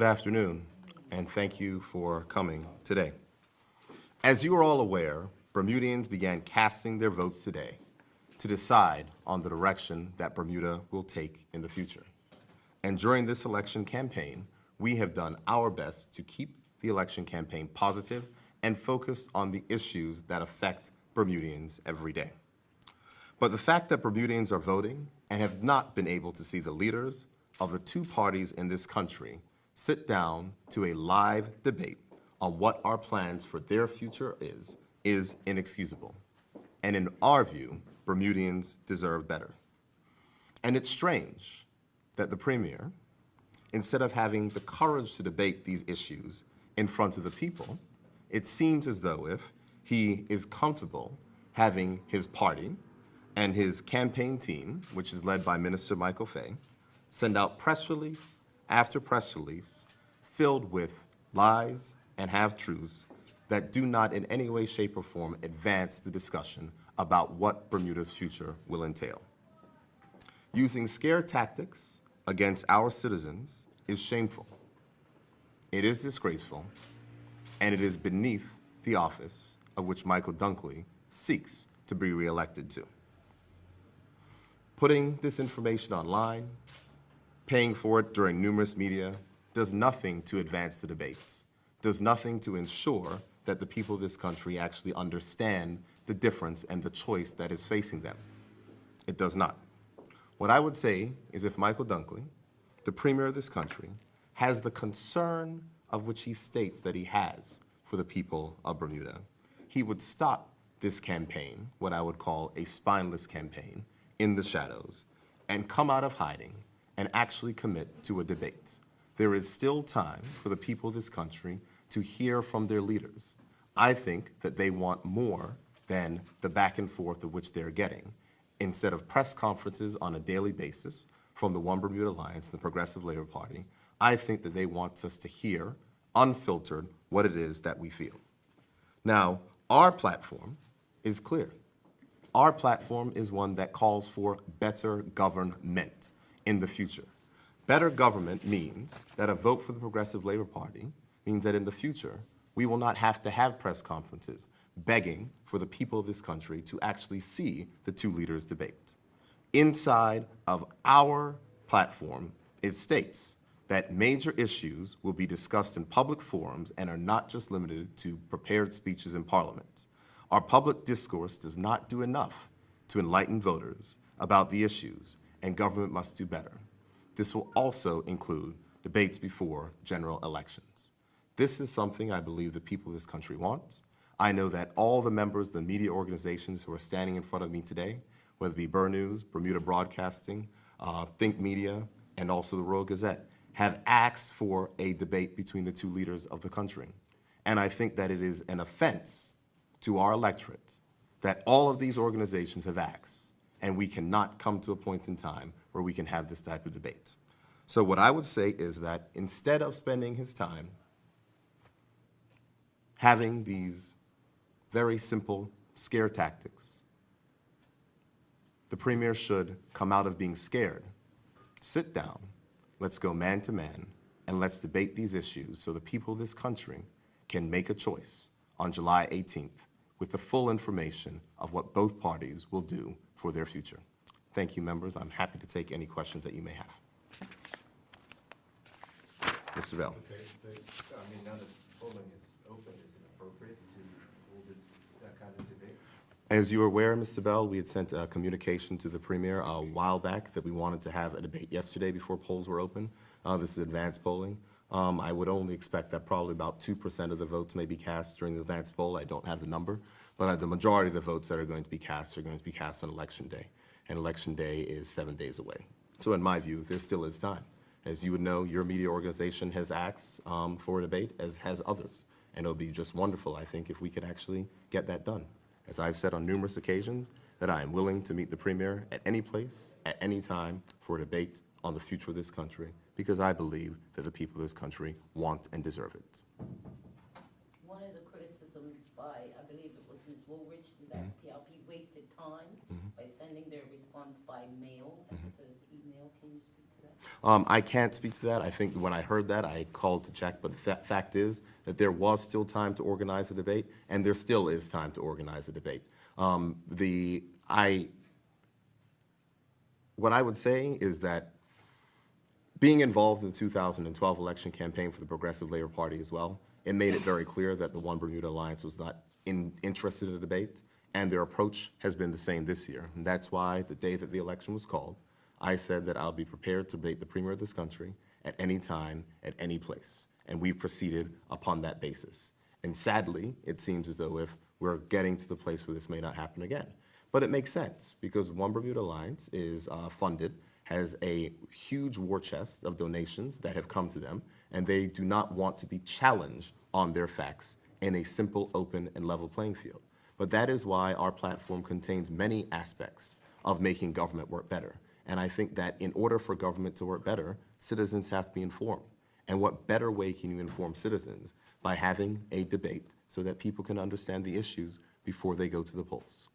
Good afternoon, and thank you for coming today. As you are all aware, Bermudians began casting their votes today to decide on the direction that Bermuda will take in the future. And during this election campaign, we have done our best to keep the election campaign positive and focused on the issues that affect Bermudians every day. But the fact that Bermudians are voting and have not been able to see the leaders of the two parties in this country sit down to a live debate on what our plans for their future is inexcusable. And in our view, Bermudians deserve better. And it's strange that the Premier, instead of having the courage to debate these issues in front of the people, it seems as though if he is comfortable having his party and his campaign team, which is led by Minister Michael Fay, send out press release after press release filled with lies and half-truths that do not in any way, shape, or form advance the discussion about what Bermuda's future will entail. Using scare tactics against our citizens is shameful. It is disgraceful, and it is beneath the office of which Michael Dunkley seeks to be reelected to. Putting this information online, paying for it during numerous media, does nothing to advance the debate, does nothing to ensure that the people of this country actually understand the difference and the choice that is facing them. It does not. What I would say is if Michael Dunkley, the Premier of this country, has the concern of which he states that he has for the people of Bermuda, he would stop this campaign, what I would call a spineless campaign, in the shadows, and come out of hiding and actually commit to a debate. There is still time for the people of this country to hear from their leaders. I think that they want more than the back and forth of which they're getting. Instead of press conferences on a daily basis from the One Bermuda Alliance and the Progressive Labor Party, I think that they want us to hear, unfiltered, what it is that we feel. Now, our platform is clear. Our platform is one that calls for better government in the future. Better government means that a vote for the Progressive Labor Party means that in the future, we will not have to have press conferences begging for the people of this country to actually see the two leaders debate. Inside of our platform, it states that major issues will be discussed in public forums and are not just limited to prepared speeches in Parliament. Our public discourse does not do enough to enlighten voters about the issues, and government must do better. This will also include debates before general elections. This is something I believe the people of this country want. I know that all the members of the media organizations who are standing in front of me today, whether it be Burr News, Bermuda Broadcasting, Think Media, and also the Royal Gazette, have asked for a debate between the two leaders of the country. And I think that it is an offense to our electorate that all of these organizations have asked, and we cannot come to a point in time where we can have this type of debate. So what I would say is that instead of spending his time having these very simple scare tactics, the Premier should come out of being scared, sit down, let's go man to man, and let's debate these issues so the people of this country can make a choice on July 18th with the full information of what both parties will do for their future. Thank you, members. I'm happy to take any questions that you may have. Mr. Bell. Okay, I mean, now that polling is open, is it appropriate to hold that kind of debate? As you are aware, Mr. Bell, we had sent a communication to the Premier a while back that we wanted to have a debate yesterday before polls were open. This is advanced polling. I would only expect that probably about 2% of the votes may be cast during the advanced poll. I don't have the number, but the majority of the votes that are going to be cast on Election Day. And Election Day is 7 days away. So in my view, there still is time. As you would know, your media organization has asked for a debate, as has others. And it would be just wonderful, I think, if we could actually get that done. As I've said on numerous occasions, that I am willing to meet the Premier at any place, at any time, for a debate on the future of this country, because I believe that the people of this country want and deserve it. One of the criticisms by, I believe it was Ms. Woolridge, that PLP wasted time by sending their response by mail as opposed to email. Can you speak to that? I can't speak to that. I think when I heard that, I called to check, but the fact is that there was still time to organize a debate, and there still is time to organize a debate. What I would say is that being involved in the 2012 election campaign for the Progressive Labor Party as well, it made it very clear that the One Bermuda Alliance was not interested in a debate, and their approach has been the same this year. And that's why the day that the election was called, I said that I'll be prepared to debate the Premier of this country at any time, at any place. And we've proceeded upon that basis. And sadly, it seems as though if we're getting to the place where this may not happen again. But it makes sense, because One Bermuda Alliance is funded, has a huge war chest of donations that have come to them, and they do not want to be challenged on their facts in a simple, open, and level playing field. But that is why our platform contains many aspects of making government work better. And I think that in order for government to work better, citizens have to be informed. And what better way can you inform citizens by having a debate so that people can understand the issues before they go to the polls?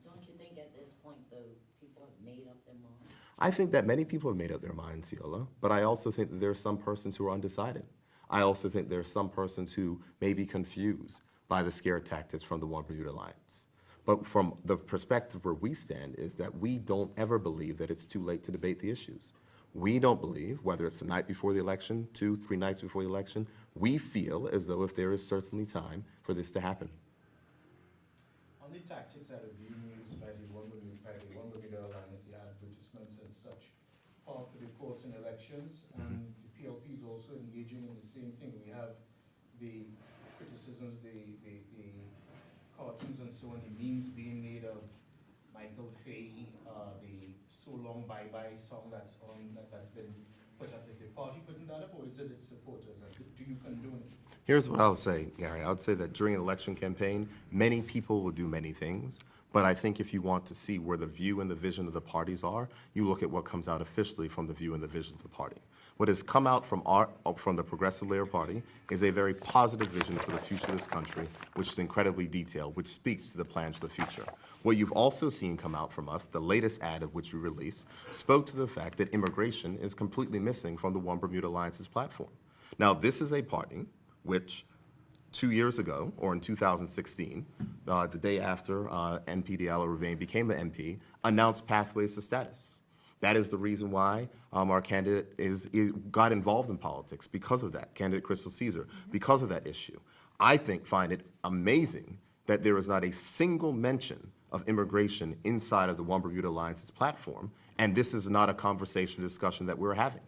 Don't you think at this point, though, people have made up their mind? I think that many people have made up their minds, Ciola, but I also think that there are some persons who are undecided. I also think there are some persons who may be confused by the scare tactics from the One Bermuda Alliance. But from the perspective where we stand is that we don't ever believe that it's too late to debate the issues. We don't believe, whether it's the night before the election, 2, 3 nights before the election, we feel as though if there is certainly time for this to happen. On the tactics that are being used by the One Bermuda Alliance, the advertisements and such, for the post-elections, and the PLP is also engaging in the same thing. We have the criticisms, the cartoons and so on, the memes being made of Michael Fay, the So Long Bye Bye song that's been put up. Is the party putting that up, or is it its supporters? And do you condone it? Here's what I would say, Gary. I would say that during an election campaign, many people will do many things, but I think if you want to see where the view and the vision of the parties are, you look at what comes out officially from the view and the vision of the party. What has come out from the Progressive Labor Party is a very positive vision for the future of this country, which is incredibly detailed, which speaks to the plans for the future. What you've also seen come out from us, the latest ad of which we released, spoke to the fact that immigration is completely missing from the One Bermuda Alliance's platform. Now, this is a party which 2 years ago, or in 2016, the day after MP Diallo Roubaix became an MP, announced pathways to status. That is the reason why our candidate got involved in politics, because of that, candidate Crystal Caesar, because of that issue. I find it amazing that there is not a single mention of immigration inside of the One Bermuda Alliance's platform, and this is not a conversation, discussion that we're having.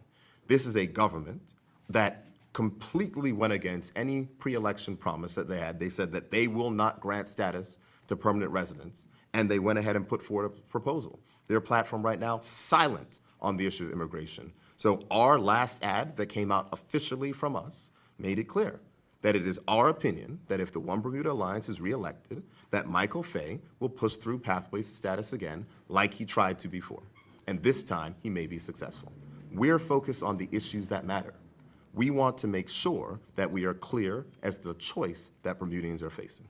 This is a government that completely went against any pre-election promise that they had. They said that they will not grant status to permanent residents, and they went ahead and put forward a proposal. Their platform right now, silent on the issue of immigration. So our last ad that came out officially from us made it clear that it is our opinion that if the One Bermuda Alliance is reelected, that Michael Fay will push through pathways to status again like he tried to before. And this time, he may be successful. We're focused on the issues that matter. We want to make sure that we are clear as the choice that Bermudians are facing.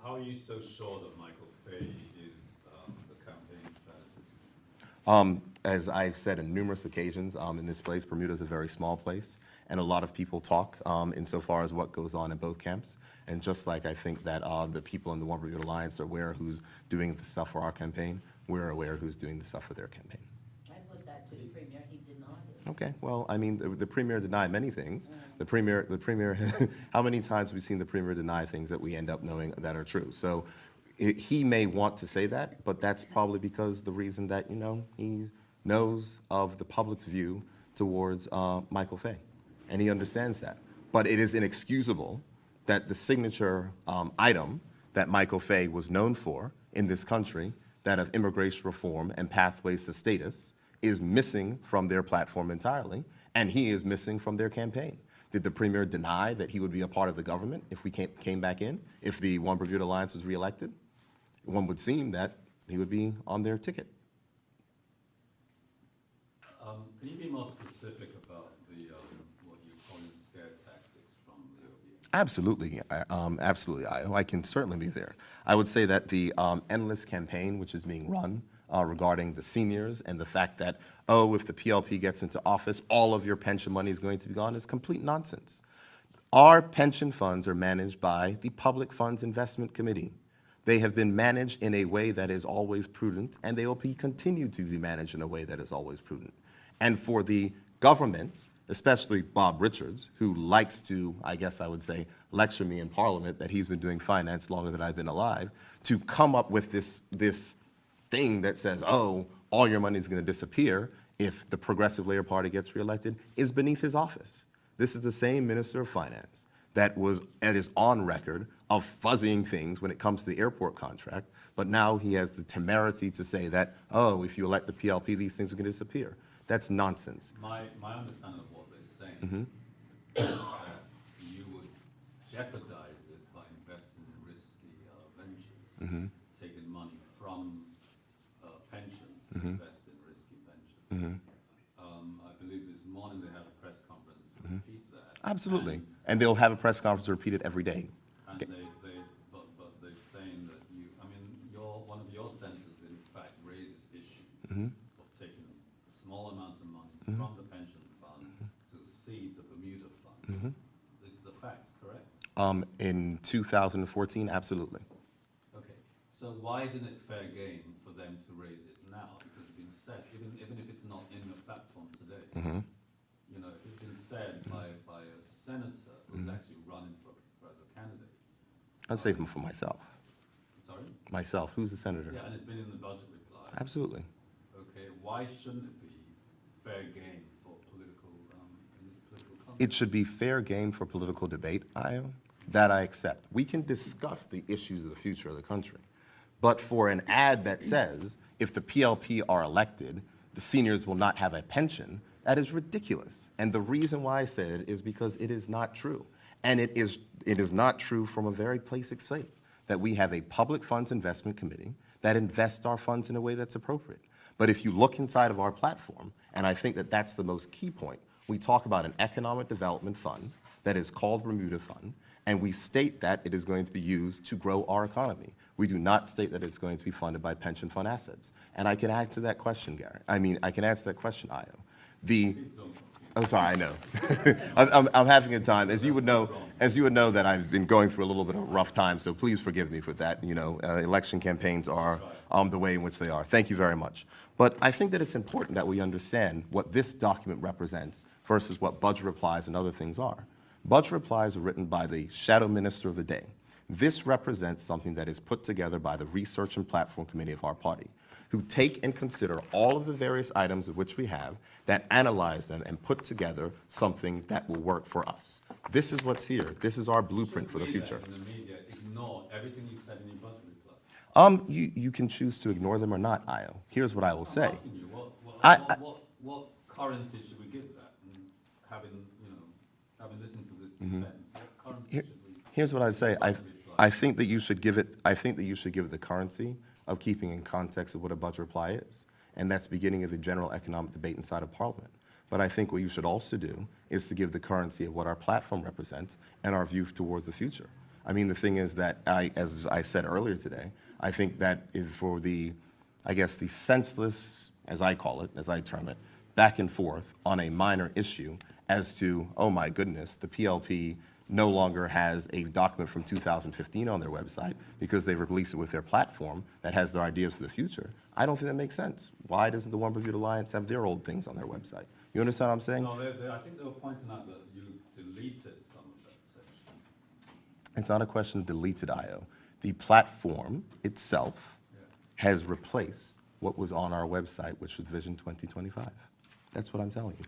How are you so sure that Michael Fay is the campaign strategist? As I've said on numerous occasions in this place, Bermuda is a very small place, and a lot of people talk insofar as what goes on in both camps. And just like I think that the people in the One Bermuda Alliance are aware who's doing the stuff for our campaign, we're aware who's doing the stuff for their campaign. I put that to the Premier, he denied it. Okay, well, I mean, the Premier denied many things. The Premier, how many times have we seen the Premier deny things that we end up knowing that are true? So he may want to say that, but that's probably because the reason that, he knows of the public's view towards Michael Fay, and he understands that. But it is inexcusable that the signature item that Michael Fay was known for in this country, that of immigration reform and pathways to status, is missing from their platform entirely, and he is missing from their campaign. Did the Premier deny that he would be a part of the government if we came back in, if the One Bermuda Alliance was reelected? One would seem that he would be on their ticket. Can you be more specific about the what you call scare tactics from the OBA? Absolutely, absolutely, I can certainly be there. I would say that the endless campaign which is being run regarding the seniors and the fact that, oh, if the PLP gets into office, all of your pension money is going to be gone is complete nonsense. Our pension funds are managed by the Public Funds Investment Committee. They have been managed in a way that is always prudent, and they will be continued to be managed in a way that is always prudent. And for the government, especially Bob Richards, who likes to, I guess I would say, lecture me in Parliament that he's been doing finance longer than I've been alive, to come up with this thing that says, oh, all your money is going to disappear if the Progressive Labour Party gets reelected, is beneath his office. This is the same Minister of Finance that is on record of fuzzying things when it comes to the airport contract, but now he has the temerity to say that, oh, if you elect the PLP, these things are going to disappear. That's nonsense. My understanding of what they're saying is that you would jeopardize it by investing in risky ventures, taking money from pensions to invest in risky ventures. I believe this morning they had a press conference to repeat that. Absolutely. And they'll have a press conference to repeat it every day. And but they're saying that one of your senators in fact raised this issue of taking small amounts of money from the pension fund to seed the Bermuda fund. This is a fact, correct? In 2014, absolutely. Okay, so why isn't it fair game for them to raise it now? Because it's been said, even if it's not in the platform today, you know, it's been said by a senator who's actually running as a candidate. I'd save them for myself. Sorry? Myself, who's the senator? Yeah, and it's been in the budget reply. Absolutely. Okay, why shouldn't it be fair game for political, in this political context? It should be fair game for political debate, that I accept. We can discuss the issues of the future of the country. But for an ad that says, if the PLP are elected, the seniors will not have a pension, that is ridiculous. And the reason why I say it is because it is not true. And it is not true from a very basic sake, that we have a public funds investment committee that invests our funds in a way that's appropriate. But if you look inside of our platform, and I think that that's the most key point, we talk about an economic development fund that is called Bermuda Fund, and we state that it is going to be used to grow our economy. We do not state that it's going to be funded by pension fund assets. And I can answer that question, Gary. I can answer that question, Io. I'm sorry, I know. I'm having a time. As you would know that I've been going through a little bit of a rough time, so please forgive me for that. You know, election campaigns are the way in which they are. Thank you very much. But I think that it's important that we understand what this document represents versus what budget replies and other things are. Budget replies are written by the shadow minister of the day. This represents something that is put together by the Research and Platform Committee of our party, who take and consider all of the various items of which we have, that analyze them and put together something that will work for us. This is what's here. This is our blueprint for the future. In the media, ignore everything you said in your budget reply. You can choose to ignore them or not, Io. Here's what I will say. I'm asking you, what currency should we give that? And having listened to this defense, what currency should we? Here's what I'd say. I think that you should give it. I think that you should give it the currency of keeping in context of what a budget reply is, and that's beginning of the general economic debate inside of Parliament. But I think what you should also do is to give the currency of what our platform represents and our view towards the future. I mean, the thing is that as I said earlier today, I think that is for the senseless, as I call it, as I term it, back and forth on a minor issue as to, oh my goodness, the PLP no longer has a document from 2015 on their website because they released it with their platform that has their ideas for the future. I don't think that makes sense. Why doesn't the One Bermuda Alliance have their old things on their website? You understand what I'm saying? No, I think they were pointing out that you deleted some of that section. It's not a question of deleted IO. The platform itself has replaced what was on our website, which was Vision 2025. That's what I'm telling you.